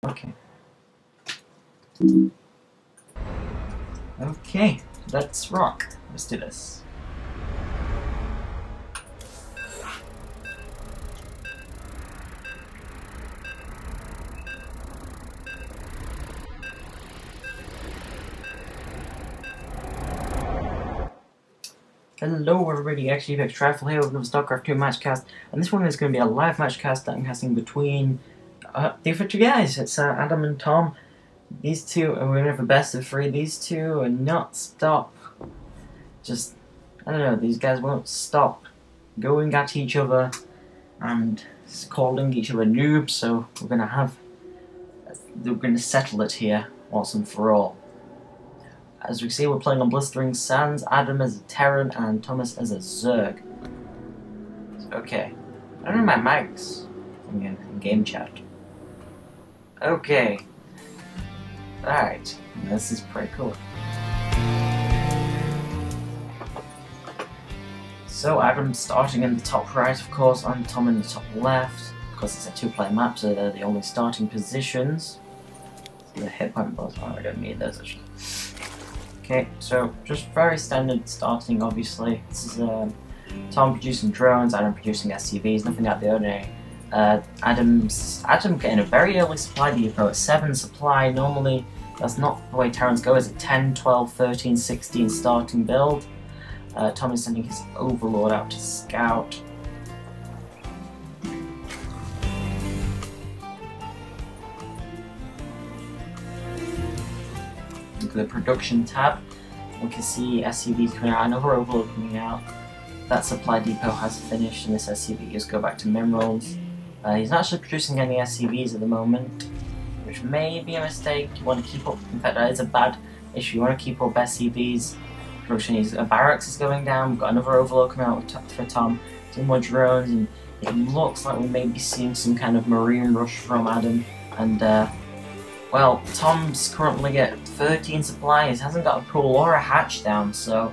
Okay. Okay, let's rock. Let's do this. Hello everybody, xGPxWhistler here with another Starcraft 2 matchcast, and this one is going to be a live matchcast that I'm casting between the two guys. It's Adam and Tom. These two are going to have a best of 3. These two are not stop. Just, I don't know, these guys won't stop going at each other and calling each other noobs, so we're going to settle it here once and for all. As we see, we're playing on Blistering Sands, Adam as a Terran and Thomas as a Zerg. Okay. I don't know my mics in game chat. Okay. Alright. This is pretty cool. So Adam's starting in the top right, of course, and Tom in the top left. Because it's a 2-player map, so they're the only starting positions. So the hit point bars, I don't need those actually. Okay, so just very standard starting, obviously. This is Tom producing drones, Adam producing SCVs, nothing out of the ordinary. Adam getting a very early supply depot at 7 supply. Normally, that's not the way Terrans go. It's a 10, 12, 13, 16 starting build. Tom is sending his Overlord out to scout. Look at the production tab. We can see SCVs coming out, another Overlord coming out. That supply depot has finished, and this SCV just go back to minerals. He's not actually producing any SCVs at the moment, which may be a mistake. You want to keep up. In fact, that is a bad issue. You want to keep up SCVs. Production is barracks is going down. We've got another Overlord coming out for Tom. 2 more drones, and it looks like we may be seeing some kind of marine rush from Adam. And well, Tom's currently at 13 supplies, hasn't got a pool or a hatch down, so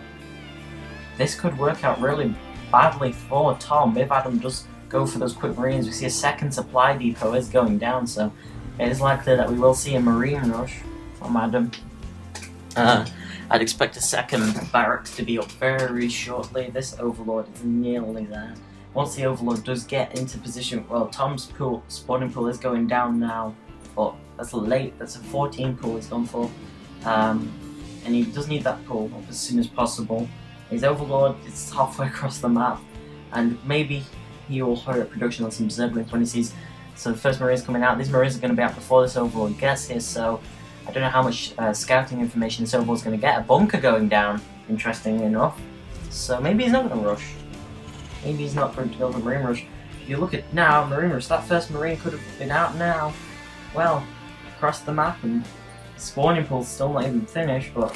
this could work out really badly for Tom if Adam does go for those quick marines. We see a second supply depot is going down, so it is likely that we will see a marine rush from Adam. I'd expect a second barracks to be up very shortly. This Overlord is nearly there. Once the Overlord does get into position, well, Tom's spawning pool is going down now, but that's late. That's a 14 pool he's gone for, and he does need that pool up as soon as possible. His Overlord is halfway across the map, and maybe he will hurry up production on some Zerglings when he sees. So the first Marines coming out. These Marines are going to be out before this Overlord gets here, so I don't know how much scouting information this Overlord's going to get. A bunker going down, interestingly enough. So maybe he's not going to rush. Maybe he's not going to build a Marine rush. If you look at now, Marine rush, that first Marine could have been out now. Well, across the map, and the spawning pool's still not even finished, but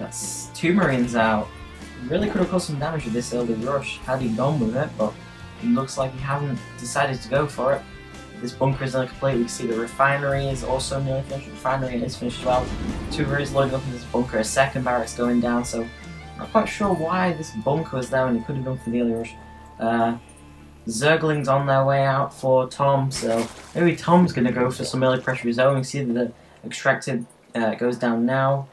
that's 2 Marines out. Really could have caused some damage with this early rush had he gone with it, but it looks like he hasn't decided to go for it. This bunker is nearly complete. We can see the refinery is also nearly finished. The refinery is finished as well. 2 Marines loading up in this bunker, a second barracks going down, so I'm not quite sure why this bunker was there, and he could have gone for the early rush. Zerglings on their way out for Tom, so maybe Tom's going to go for some early pressure of his own. You see that the extracted goes down now,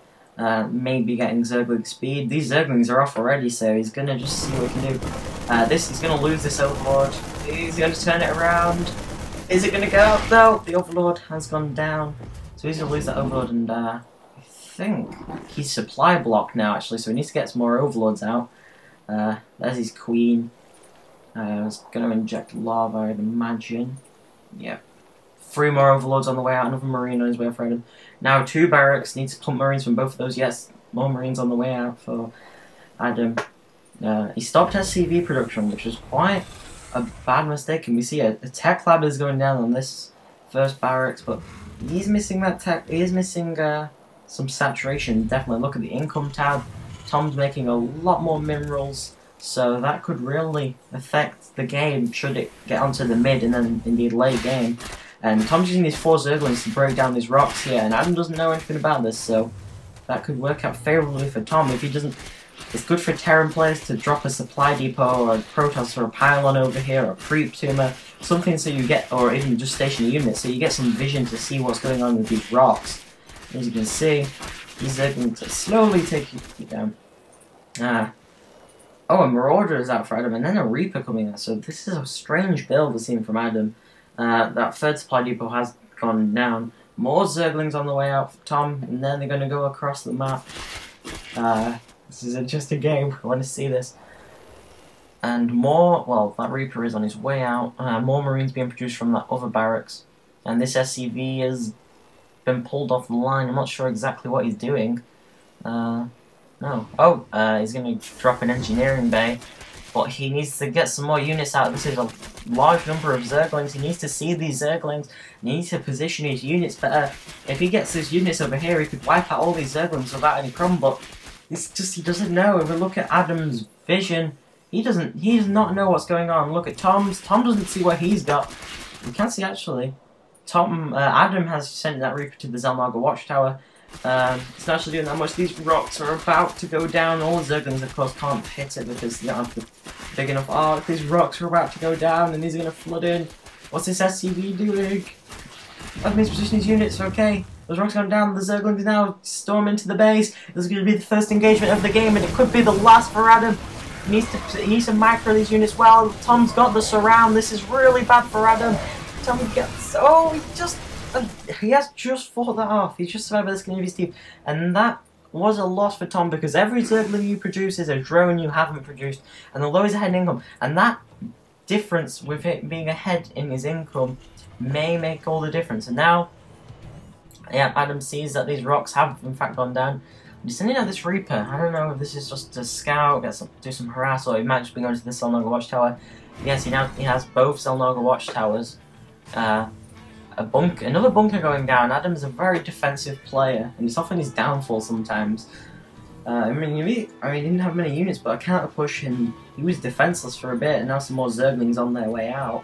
maybe getting Zergling speed. These Zerglings are off already, so he's going to just see what he can do. He's going to lose this Overlord. He's going to turn it around. Is it going to go? No, the Overlord has gone down, so he's going to lose that Overlord, and I think he's supply blocked now actually, so he needs to get some more Overlords out. There's his Queen. I was going to inject lava, I'd imagine. Yeah. 3 more Overlords on the way out, another Marine on his way for him. Now 2 barracks, needs to pump Marines from both of those. Yes, more Marines on the way out for Adam. He stopped SCV production, which was quite a bad mistake. And we see a tech lab is going down on this first barracks, but he's missing that tech. He is missing some saturation, definitely. Look at the income tab. Tom's making a lot more minerals. So that could really affect the game should it get onto the mid and then indeed late game. And Tom's using these 4 Zerglings to break down these rocks here, and Adam doesn't know anything about this, so that could work out favourably for Tom if he doesn't. It's good for Terran players to drop a supply depot or a Protoss or a pylon over here or a creep tumor, something so you get, or even just station units, so you get some vision to see what's going on with these rocks. As you can see, these are going to slowly take you down. Oh, a Marauder is out for Adam, and then a Reaper coming out, so this is a strange build we're seeing from Adam. That third supply depot has gone down. More Zerglings on the way out for Tom, and then they're going to go across the map. This is an interesting game. I want to see this. And more, well, that Reaper is on his way out. More Marines being produced from that other barracks. And this SCV has been pulled off the line. I'm not sure exactly what he's doing. No. Oh, he's going to drop an engineering bay. But he needs to get some more units out. This is a large number of Zerglings. He needs to see these Zerglings. He needs to position his units better. If he gets his units over here, he could wipe out all these Zerglings without any problem. But it's just, he doesn't know. If we look at Adam's vision, he does not know what's going on. Look at Tom's. Tom doesn't see what he's got. You can't see actually. Adam has sent that Reaper to the Zelnaga Watchtower. It's not actually doing that much. These rocks are about to go down. All the Zerglings, of course, can't hit it because they don't have the big enough arc. These rocks are about to go down, and these are going to flood in. What's this SCV doing? Adam's position his units. Okay, those rocks gone down. The Zerglings now storm into the base. This is going to be the first engagement of the game, and it could be the last for Adam. He needs to micro these units well. Tom's got the surround. This is really bad for Adam. Tom gets. Oh, he has just fought that off. He's just survived by the skin of his teeth. And that was a loss for Tom because every Zergling you produce is a drone you haven't produced. And although he's ahead in income, and that difference with it being ahead in his income may make all the difference. And now, yeah, Adam sees that these rocks have in fact gone down. He's sending out this Reaper. I don't know if this is just to scout, do some harass, or he might just be going to the Zelnaga Watchtower. Yes, he has both Zelnaga Watchtowers. Another bunker going down. Adam's a very defensive player, and it's often his downfall sometimes. I mean, he didn't have many units, but a counter push, and he was defenseless for a bit, and now some more Zerglings on their way out.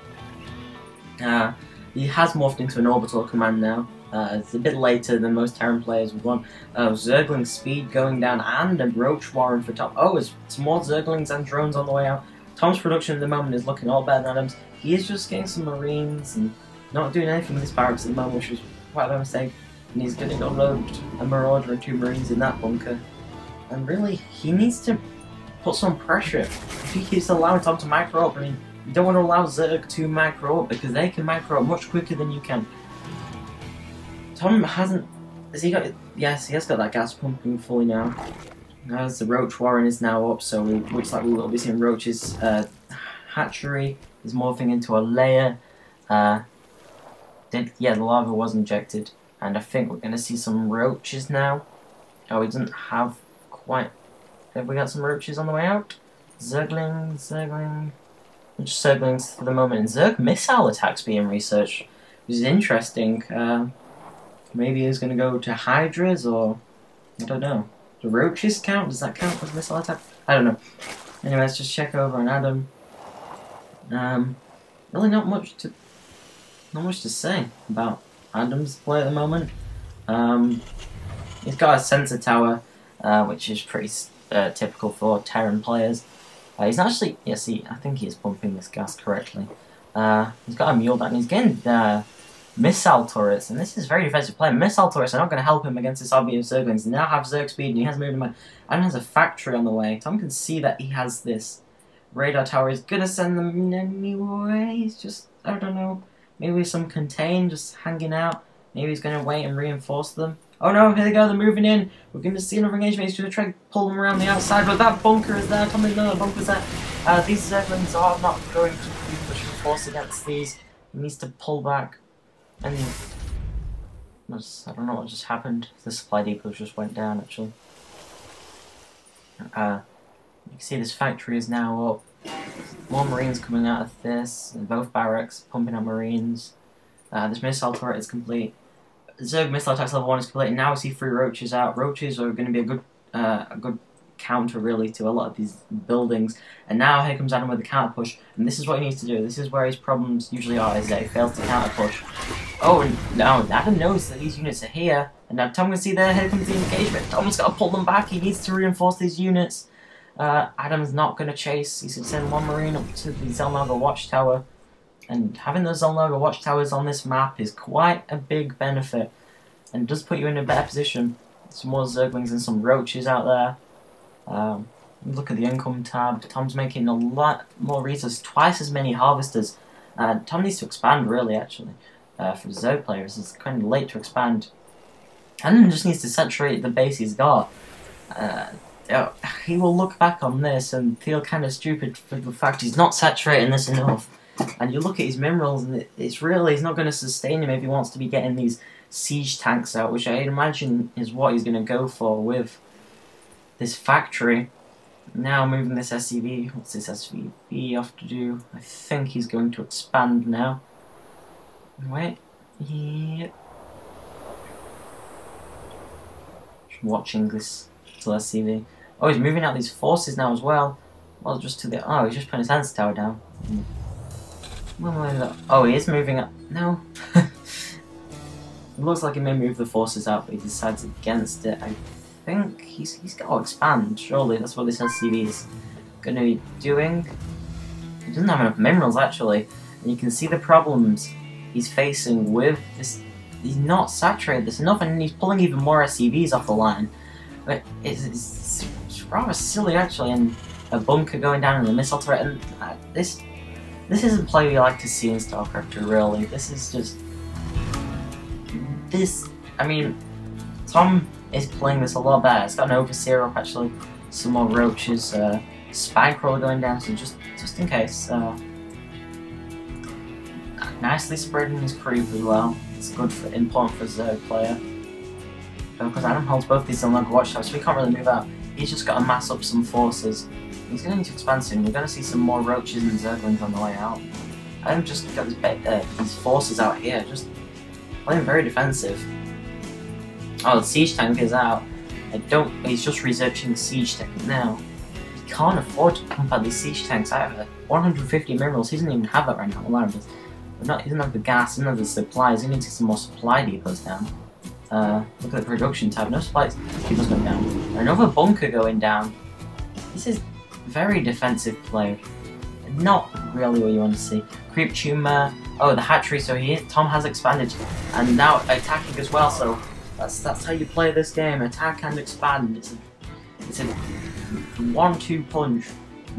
He has morphed into an orbital command now. It's a bit later than most Terran players would want. Zergling speed going down, and a Roach Warren for Tom. Oh, there's some more Zerglings and drones on the way out. Tom's production at the moment is looking all better than Adam's. He is just getting some Marines and not doing anything with his barracks at the moment, which is quite a mistake. And he's going to load a Marauder and 2 Marines in that bunker. And really, he needs to put some pressure. If he keeps allowing Tom to micro up, I mean, you don't want to allow Zerg to micro up because they can micro up much quicker than you can. Tom hasn't. Has he got? Yes, he has got that gas pumping fully now. As the Roach Warren is now up, so it looks like we will be seeing Roach's hatchery is morphing into a layer. Yeah, the lava was injected, and I think we're going to see some roaches now. Oh, we didn't have quite. Have we got some roaches on the way out? Zergling. Just Zerglings for the moment. And Zerg missile attacks being researched, which is interesting. Maybe he's going to go to Hydras, or I don't know. Do roaches count? Does that count as missile attack? I don't know. Anyway, let's just check over on Adam. Really not much to say about Adam's play at the moment. He's got a sensor tower, which is pretty typical for Terran players. He's not actually, yeah, see, I think he's pumping this gas correctly. He's got a mule and he's getting missile turrets, and this is very defensive play. Missile turrets are not going to help him against this army of Zerglings. They now have Zerg speed, and he has moved him. Adam has a factory on the way. Tom can see that he has this radar tower. He's going to send them anyway. He's just, I don't know, maybe some contain just hanging out. Maybe he's going to wait and reinforce them. Oh no, here they go, they're moving in. We're going to see another engagement. He's going to try to pull them around the outside, but that bunker is there. Tom, no, the bunker's there. These Zerglings are not going to be much force against these. He needs to pull back. And I don't know what just happened. The supply depot just went down, actually. You can see this factory is now up. More Marines coming out of this, in both barracks, pumping out Marines. This missile turret is complete. Zerg missile attacks level 1 is complete, and now we see 3 roaches out. Roaches are going to be a good counter, really, to a lot of these buildings. And now here comes Adam with the counter push, and this is what he needs to do. This is where his problems usually are, is that he fails to counter push. Oh, and now Adam knows that these units are here, and now Tom can see there, here comes the engagement. Tom's got to pull them back, he needs to reinforce these units. Adam's not going to chase. He's going to send one Marine up to the Zelnaga Watchtower. And having those Zelnaga Watchtowers on this map is quite a big benefit. And does put you in a better position. Some more Zerglings and some Roaches out there. Look at the income tab. Tom's making a lot more resources. Twice as many Harvesters. Tom needs to expand, really, actually. For Zerg players, it's kind of late to expand. And just needs to saturate the base he's got. He will look back on this and feel kind of stupid for the fact he's not saturating this enough. And you look at his minerals, and it's really, he's not going to sustain him if he wants to be getting these siege tanks out, which I imagine is what he's going to go for with this factory. Now moving this SCV. What's this SCV off to do? I think he's going to expand now. Wait. Yep. Just watching this little SCV. Oh, he's moving out these forces now as well. Well, just to the... Oh, he's just putting his Hands Tower down. Oh, he is moving up. No. It looks like he may move the forces out, but he decides against it. I think he's got to expand, surely. That's what this SCV is going to be doing. He doesn't have enough minerals, actually. And you can see the problems he's facing with this. He's not saturated this enough, and he's pulling even more SCVs off the line. But it's rather silly, actually, and a bunker going down and a missile turret. And this isn't play we like to see in Starcraft, really. This is just... I mean, Tom is playing this a lot better. It's got an Overseer up, actually. Some more Roaches. Spy Crawler going down, so just in case. Nicely spreading his creep as well. It's good for important for Zerg player. Because Adam holds both these on local watchtowers, so we can't really move out. He's just got to mass up some forces. He's going to need to expand soon. We're going to see some more Roaches and Zerglings on the way out. Adam just got these forces out here, just playing very defensive. Oh, the siege tank is out. He's just researching the siege tank now. He can't afford to pump out these siege tanks either. 150 minerals, he doesn't even have that right now. Well, he doesn't have the gas, he doesn't have the supplies. He needs to get some more supply depots down. Look at the production tab. No supply depots going down. Another bunker going down. This is very defensive play. Not really what you want to see. Creep tumor. Oh, the hatchery. So Tom has expanded, and now attacking as well. So that's how you play this game. Attack and expand. It's a 1-2 punch.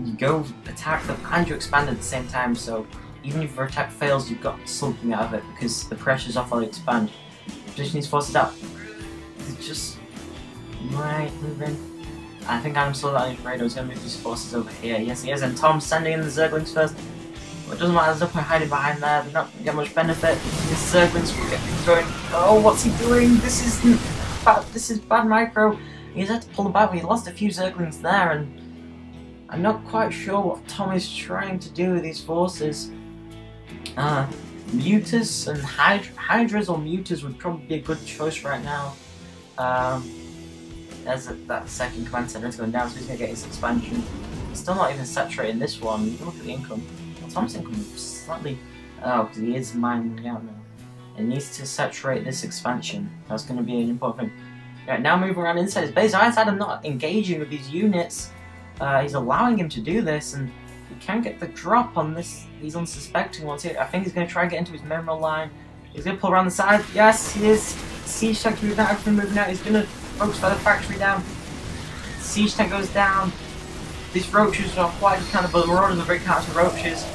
You go attack them and you expand at the same time. So even if your attack fails, you've got something out of it because the pressure's off while you expand. Position these forces out. It's just right moving. I think Adam saw that on his radar. He's going to move these forces over here. Yes, he is. And Tom's sending in the Zerglings first. But it doesn't matter. There's no point hiding behind there. They're not going to get much benefit. This Zerglings will get things going. Oh, what's he doing? This is bad. This is bad micro. He's had to pull them back. But he lost a few Zerglings there, and I'm not quite sure what Tom is trying to do with these forces. Mutas and Hydras or Mutas would probably be a good choice right now. There's that second command center is going down, so he's going to get his expansion. He's still not even saturating this one. You can look at the income. Well, Tom's income is slightly... Oh, because he is mining out now. It needs to saturate this expansion. That's going to be an important thing. Right, now moving around inside his base. I'm not engaging with these units. He's allowing him to do this, and he can't get the drop on these unsuspecting ones here. I think he's going to try and get into his mineral line. He's going to pull around the side. Yes, he is. Siege tank moving out, everything moving out. He's going to focus by the factory down. Siege tank goes down. These Roaches are quite accountable. The Marauders are very counter Roaches.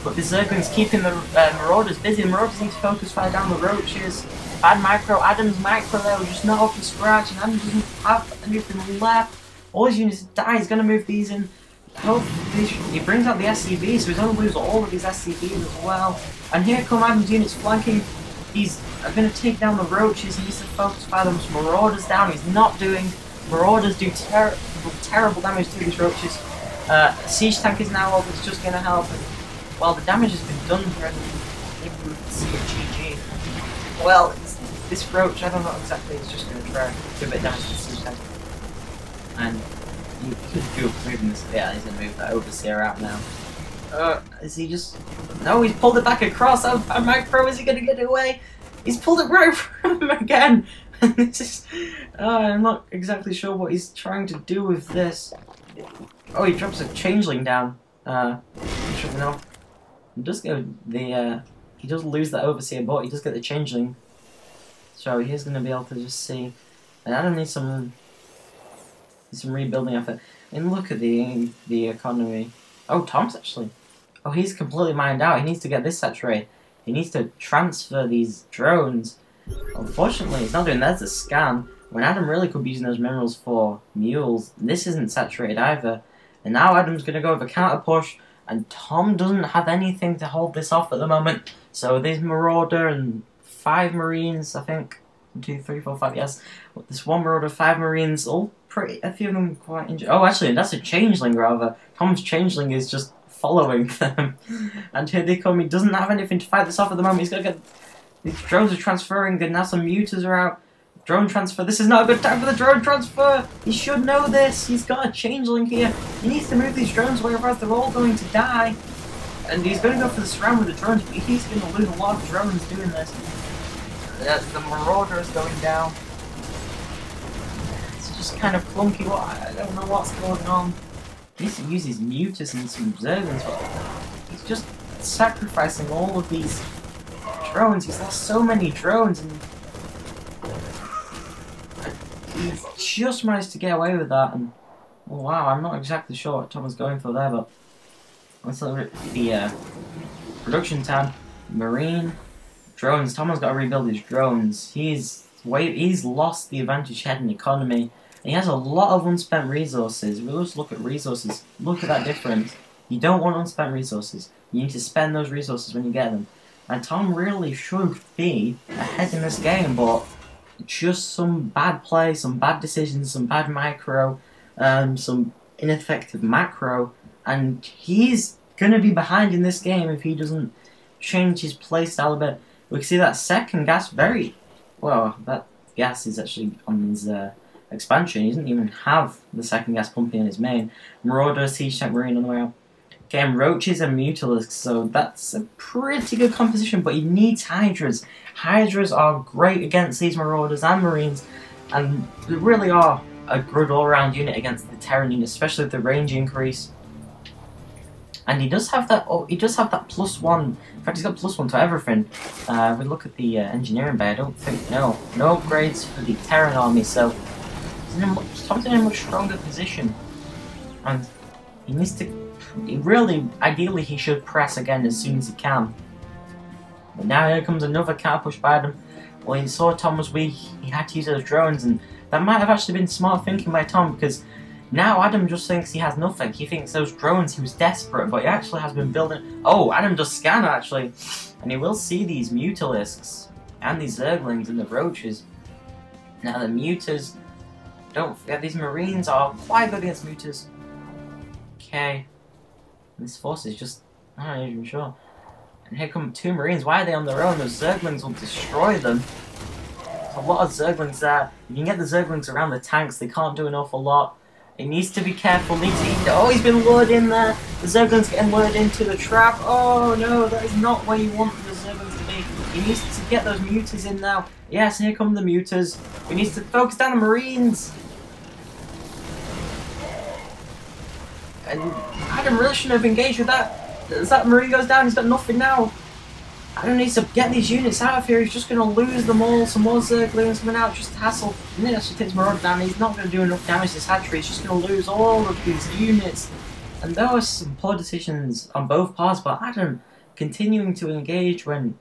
But the Zerglings keeping the Marauders busy. The Marauders need to focus fire down the Roaches. Bad micro. Adam's micro there was just not up to scratch, and Adam doesn't have anything left. All his units die. He's going to move these in. He brings out the SCV, so he's going to lose all of his SCVs as well. And here come Adam's units flanking. He's going to take down the Roaches. He needs to focus fire them Marauders down. He's not doing. Marauders do terrible damage to these Roaches. Siege tank is now up. It's just going to help. Well, the damage has been done here. Maybe we can see a GG. Well, this Roach, I don't know exactly. It's just going to try to do a bit of damage to the Siege tank. And you could do moving this. Yeah, he's going to move that Overseer out now. Is he just... No, he's pulled it back across. Oh, micro, is he going to get it away? He's pulled it right from him again. This is... I'm not exactly sure what he's trying to do with this. Oh, he drops a changeling down. Should know. He does go the. He does lose that overseer, but he does get the changeling. So he's going to be able to just see. And Adam needs some rebuilding effort. And look at the economy. Oh, Tom's actually. Oh, he's completely mined out. He needs to get this saturated. He needs to transfer these drones. Unfortunately, he's not doing that as a scan. When Adam really could be using those minerals for mules. This isn't saturated either. And now Adam's going to go with a counter push. And Tom doesn't have anything to hold this off at the moment. So there's Marauder and 5 Marines, I think. 1, 2, 3, 4, 5, yes. This one Marauder, 5 Marines, all pretty, a few of them quite injured. Oh, actually, that's a changeling rather. Tom's changeling is just following them. And here they come. He doesn't have anything to fight this off at the moment. He's got to get... These drones are transferring, and now some mutas are out. Drone transfer. This is not a good time for the drone transfer. He should know this. He's got a changeling here. He needs to move these drones away, otherwise they're all going to die. And he's going to go for the surround with the drones, but he's going to lose a lot of drones doing this. The Marauder is going down. It's just kind of clunky. I don't know what's going on. He needs to use his mutas and some Zerglings. He's just sacrificing all of these drones. He's lost so many drones, and he just managed to get away with that. And oh, wow, I'm not exactly sure what Tom was going for there, but let's look at the production tab. Marine drones. Tom has got to rebuild his drones. He's lost the advantage he had in economy. And he has a lot of unspent resources. We'll just look at resources. Look at that difference. You don't want unspent resources. You need to spend those resources when you get them. And Tom really should be ahead in this game, but just some bad play, some bad decisions, some bad micro, some ineffective macro, and he's gonna be behind in this game if he doesn't change his playstyle a bit. We can see that second gas very well. That gas is actually on his expansion. He doesn't even have the second gas pumping in his main. Marauder, Siege Tank, Marine on the way out. Getting roaches and mutalisks, so that's a pretty good composition, but he needs hydras. Hydras are great against these marauders and marines, and they really are a good all-round unit against the Terran unit, especially with the range increase. And he does have that. Oh, he does have that +1. In fact, he's got +1 to everything. We look at the engineering bay. I don't think no upgrades for the Terran army, so Tom's in a much stronger position, and he needs to. Ideally, he should press again as soon as he can. But now here comes another counter push by Adam. Well, he saw Tom was weak, he had to use those drones, and that might have actually been smart thinking by Tom, because now Adam just thinks he has nothing. He thinks those drones, he was desperate, but he actually has been building... Oh, Adam does scan, actually. And he will see these mutalisks, and these Zerglings, and the roaches. Now, the mutas... Don't forget, these marines are quite good against mutas. Okay. This force is just... I'm not even sure. And here come 2 marines. Why are they on their own? Those Zerglings will destroy them. There's a lot of Zerglings there. You can get the Zerglings around the tanks. They can't do an awful lot. He needs to be careful. Oh, he's been lured in there. The Zerglings getting lured into the trap. Oh, no. That is not where you want the Zerglings to be. He needs to get those mutas in now. Yes, here come the mutas. He needs to focus down the marines. And Adam really shouldn't have engaged with that. As that Marine goes down, he's got nothing now. Adam needs to get these units out of here. He's just going to lose them all. Some more Zerglings coming out, just hassle. And then actually takes Marauder down. He's not going to do enough damage to his hatchery. He's just going to lose all of these units. And there were some poor decisions on both parts, but Adam continuing to engage when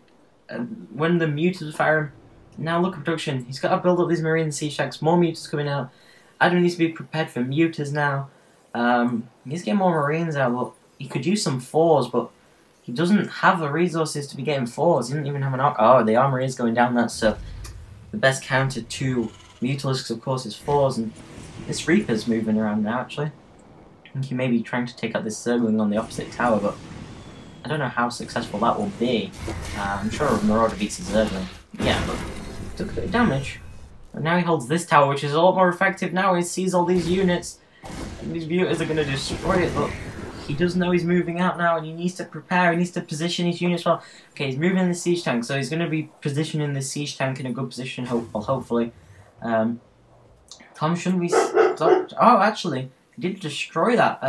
the mutas fire him. Now look at production. He's got to build up these Marine siege tanks. More mutas coming out. Adam needs to be prepared for mutas now. He's getting more marines out, but he could use some 4s, but he doesn't have the resources to be getting 4s. He didn't even have an arc. Oh, the armory is going down that, so the best counter to mutalisks, of course, is 4s, and this Reaper's moving around now, actually. I think he may be trying to take out this Zergling on the opposite tower, but I don't know how successful that will be. I'm sure Marauder beats his Zergling. Yeah, but he took a bit of damage. And now he holds this tower, which is a lot more effective now. He sees all these units. And these mutas are going to destroy it, but he does know he's moving out now, and he needs to prepare, he needs to position his units well. Okay, he's moving the siege tank, so he's going to be positioning the siege tank in a good position, hopefully. Tom shouldn't be stopped. Oh, actually, he did destroy that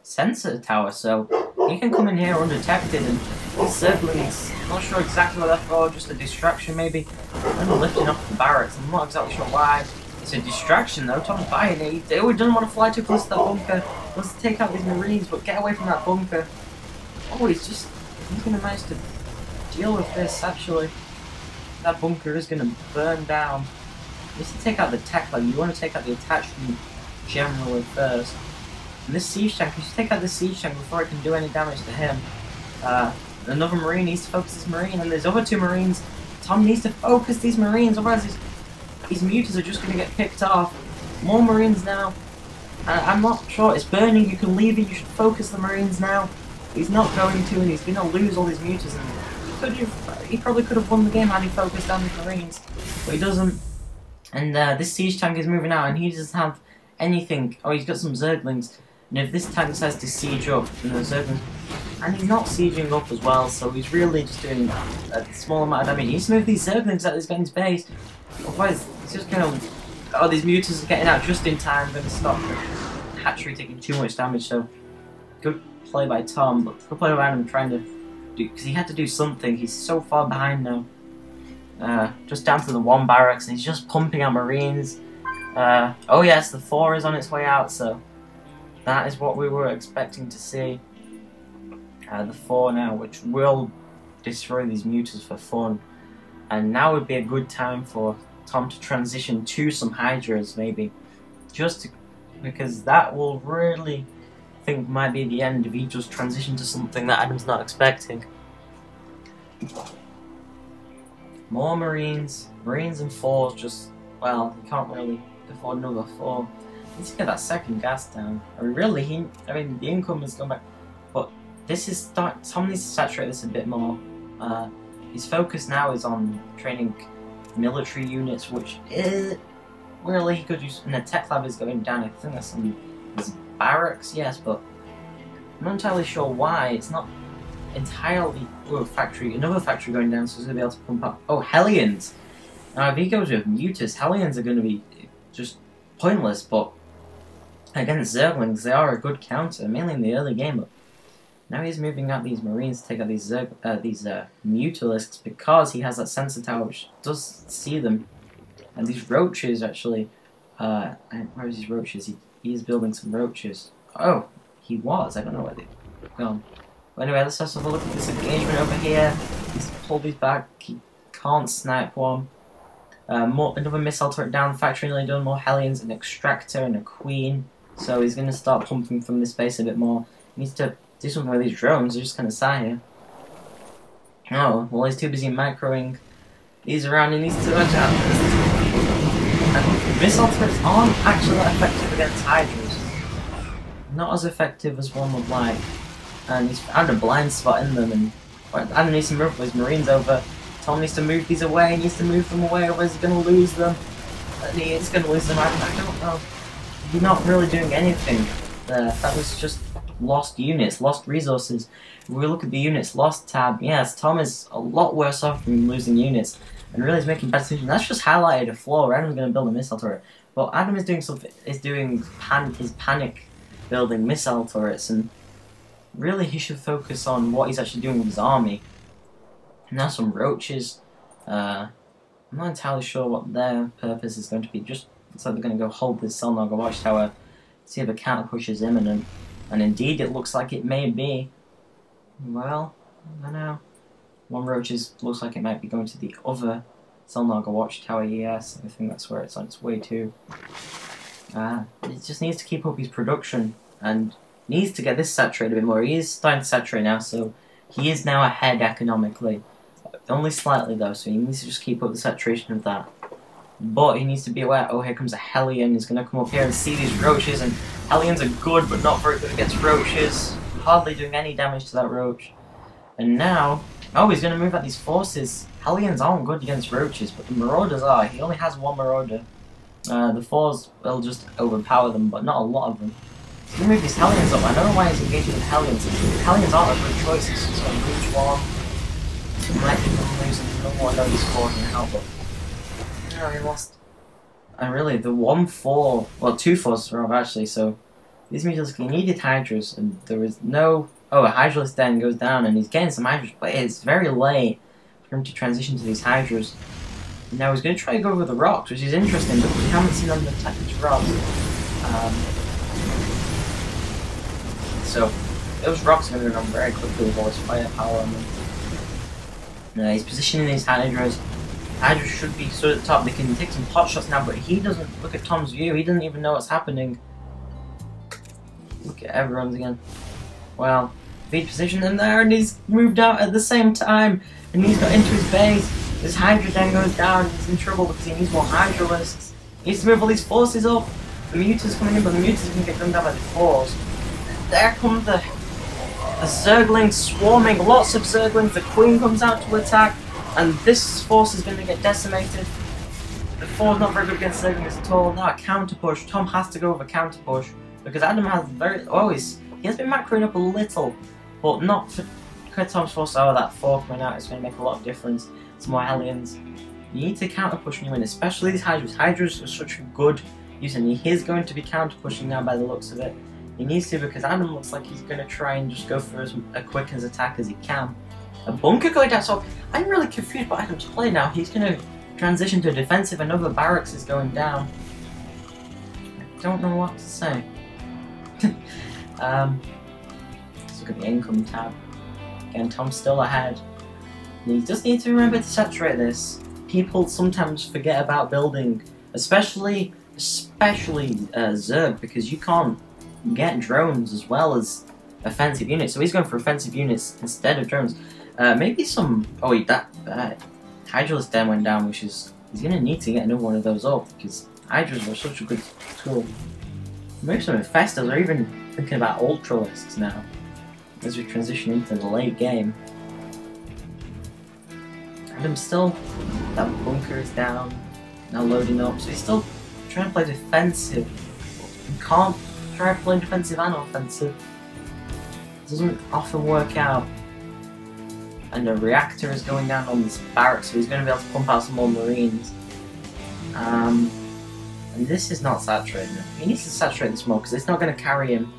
sensor tower, so he can come in here undetected, and these Zerglings, I'm not sure exactly what they're for, just a distraction maybe. I'm lifting up the barracks, I'm not exactly sure why. It's a distraction though, Tom's buying it. They doesn't want to fly too close to that bunker. He wants to take out these Marines, but get away from that bunker. Oh, he's going to manage to deal with this, actually. That bunker is going to burn down. He needs to take out the tech lab. You want to take out the attachment generally first. And this siege tank, you should take out this siege tank before it can do any damage to him. Another Marine needs to focus this Marine, and there's other two Marines. Tom needs to focus these Marines, otherwise these muters are just going to get picked off. More Marines now. I'm not sure, it's burning, you can leave it, you should focus the Marines now. He's not going to, and he's going to lose all these muters. And he probably could have won the game had he focused on his Marines, but he doesn't. And this siege tank is moving out, and he doesn't have anything. Oh, he's got some Zerglings. And if this tank decides to siege up, then the Zerglings... And he's not sieging up as well, so he's really just doing a small amount of damage. He needs to move these Zerglings out of his base. Otherwise, it's just going to... Oh, these muters are getting out just in time. Going to stop the hatchery taking too much damage, so... Good play by Tom, but good play by Adam trying to do... Because he had to do something. He's so far behind now. Just down to the 1 barracks, and he's just pumping out Marines. Oh yes, the 4 is on its way out, so... That is what we were expecting to see. The 4 now, which will destroy these muters for fun. And now would be a good time for Tom to transition to some Hydras, maybe. Because that will really, I think, might be the end if he just transition to something that Adam's not expecting. More Marines. Marines and 4s just, well, you can't really afford another 4. Need to get that second gas down. I mean, the income has gone back, but this is Tom needs to saturate this a bit more. His focus now is on training military units, which is really he could use. And the tech lab is going down. I think that's some his barracks, yes, but I'm not entirely sure why. It's not entirely another factory going down, so he's gonna be able to pump up. Oh, Hellions! Now if he goes with Mutas, Hellions are gonna be just pointless, but against Zerglings, they are a good counter, mainly in the early game. But now he's moving out these Marines to take out these Mutalisks because he has that sensor tower which does see them. And these Roaches actually, where is these Roaches? He is building some Roaches. Oh, he was. I don't know where they've gone. But anyway, let's have a look at this engagement over here. He's pulled these back. He can't snipe one. Another missile turret down the factory, nearly done. More Hellions, an Extractor, and a Queen. So he's going to start pumping from this base a bit more. He needs to do something with these drones. They're just kind of sat here. Oh, well, he's too busy microing these around. He needs to watch out. And missile turrets aren't actually that effective against Hydras. Not as effective as one would like. And he's found a blind spot in them. And Adam needs to move his Marines over. Tom needs to move these away. He needs to move them away, otherwise he's going to lose them. And he is going to lose them. I don't know. He's not really doing anything there. That was just lost units, lost resources. If we look at the units lost tab, yes, Tom is a lot worse off from losing units. And really is making bad decisions. That's just highlighted a flaw where Adam's going to build a missile turret. Well, Adam is doing something, his panic building missile turrets, and really he should focus on what he's actually doing with his army. Now some Roaches. I'm not entirely sure what their purpose is going to be. Just looks like they're going to go hold this Selnaga watchtower, see if a counter push is imminent. And indeed, it looks like it may be. Well, I don't know. One Roaches looks like it might be going to the other Selnaga watchtower. Yes, I think that's where it's on its way to. It just needs to keep up his production and needs to get this saturated a bit more. He is starting to saturate now, so he is now ahead economically. Only slightly though, so he needs to just keep up the saturation of that. But he needs to be aware, oh, here comes a Hellion. He's going to come up here and see these Roaches, and Hellions are good, but not very good against Roaches. Hardly doing any damage to that Roach. And now, oh, he's going to move out these forces. Hellions aren't good against Roaches, but the Marauders are. He only has one Marauder. The 4s will just overpower them, but not a lot of them. He's going to move these Hellions up. I don't know why he's engaging with Hellions. Hellions aren't a good choice. He's just going to reach one. He might be losing. No one knows he's 4 can help, but no, he lost. And really, the 1-4, well, 2 4s rather actually, so These Mutals, he needed Hydras, and there was no... Oh, a Hydraless Den goes down, and he's getting some Hydras, but it's very late for him to transition to these Hydras. Now he's going to try to go over the rocks, which is interesting, but we haven't seen them attack these rocks. So, those rocks are going to go down very quickly with all his firepower on them. He's positioning these Hydras. Hydras should be stood at the top. They can take some pot shots now, but he doesn't look at Tom's view. He doesn't even know what's happening. Look at everyone's again. Well, he positioned them there, and he's moved out at the same time, and he's got into his base. His Hydra Den goes down. He's in trouble because he needs more Hydralisks. He needs to move all these forces up. The Mutants coming in, but the Mutants are going to get gunned down by the Fours. There come the Zerglings swarming. Lots of Zerglings. The Queen comes out to attack, and this force is going to get decimated. The Four's not very good against Zerglings at all. Now a counter push. Tom has to go with a counter push because Adam has very. Oh, he has been macroing up a little, but not for Tom's force. Oh, that 4 coming out is going to make a lot of difference. Some more Hellions. You need to counter push new in, especially these Hydras. Hydras are such a good use, and he is going to be counter pushing now by the looks of it. He needs to because Adam looks like he's going to try and just go for as quick as attack as he can. A bunker going down, so I'm really confused by Adam's play now. He's going to transition to defensive, another barracks is going down. I don't know what to say. Let's look at the income tab. Again, Tom's still ahead. You just need to remember to saturate this. People sometimes forget about building, especially Zerg, because you can't get drones as well as offensive units. So he's going for offensive units instead of drones. Maybe some... Oh wait, that Hydraless Den went down, which is... He's going to need to get another one of those up, because Hydras are such a good tool. Maybe some Infestors, or even thinking about Ultralisks now, as we transition into the late game. Adam's still... That bunker is down, now loading up, so he's still trying to play defensive. He can't try to play defensive and offensive. It doesn't often work out. And the reactor is going down on this barracks, so he's going to be able to pump out some more Marines. And this is not saturating him. He needs to saturate this more, because it's not going to carry him.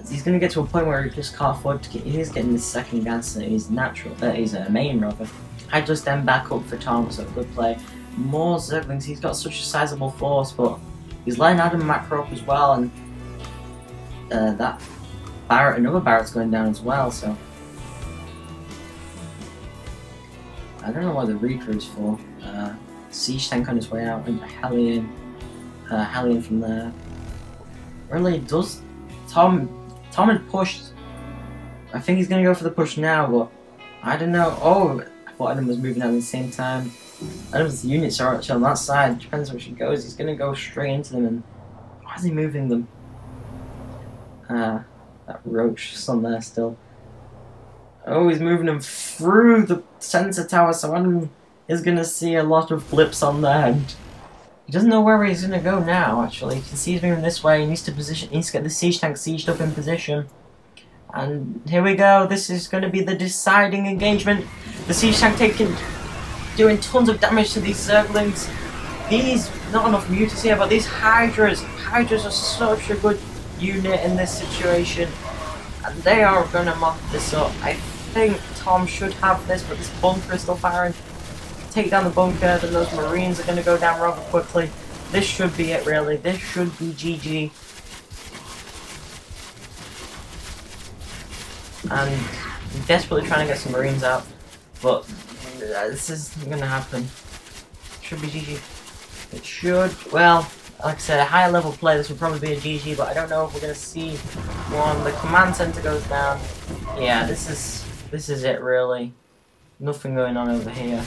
He's going to get to a point where he just can't afford to get... He's getting his second gas, and he's natural. He's a main, rather. I just then back up for Tom, so good play. More Zerglings. He's got such a sizable force, but he's letting Adam macro up as well, and that Barrett, another Barrett's going down as well, so I don't know what the Reaper is for. Siege tank on his way out, and Hellion from there. Really does Tom had pushed. I think he's gonna go for the push now, but I don't know. Oh, I thought Adam was moving out at the same time. Adam's units are actually on that side. Depends where she goes. He's gonna go straight into them, and why is he moving them? That Roach is on there still. Oh, he's moving them through the sensor tower, so Adam is gonna see a lot of blips on there. And he doesn't know where he's gonna go now. Actually, you can see he's moving this way. He needs to position. He needs to get the siege tank sieged up in position. And here we go. This is going to be the deciding engagement. The siege tank doing tons of damage to these Zerglings. These, not enough mutants here, but these Hydras. Hydras are such a good unit in this situation. And they are going to mop this up. I think Tom should have this, but this bunker is still firing. Take down the bunker, then those Marines are going to go down rather quickly. This should be it, really. This should be GG. And I'm desperately trying to get some Marines out, but this isn't going to happen. It should be GG. It should, well, like I said, a higher level play, this would probably be a GG, but I don't know if we're going to see one. The command center goes down. Yeah, this is it, really. Nothing going on over here.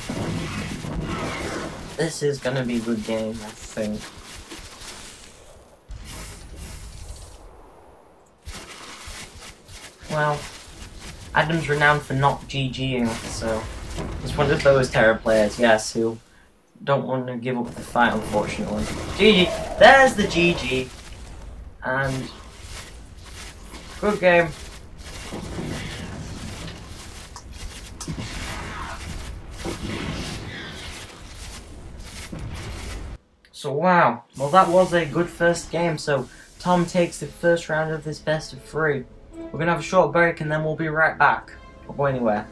This is going to be a good game, I think. Well, Adam's renowned for not GGing, so he's one of those terror players, yes, who don't want to give up the fight, unfortunately. GG! There's the GG! And good game. So wow, well that was a good first game. So Tom takes the first round of this best of 3. We're going to have a short break and then we'll be right back. Don't go anywhere.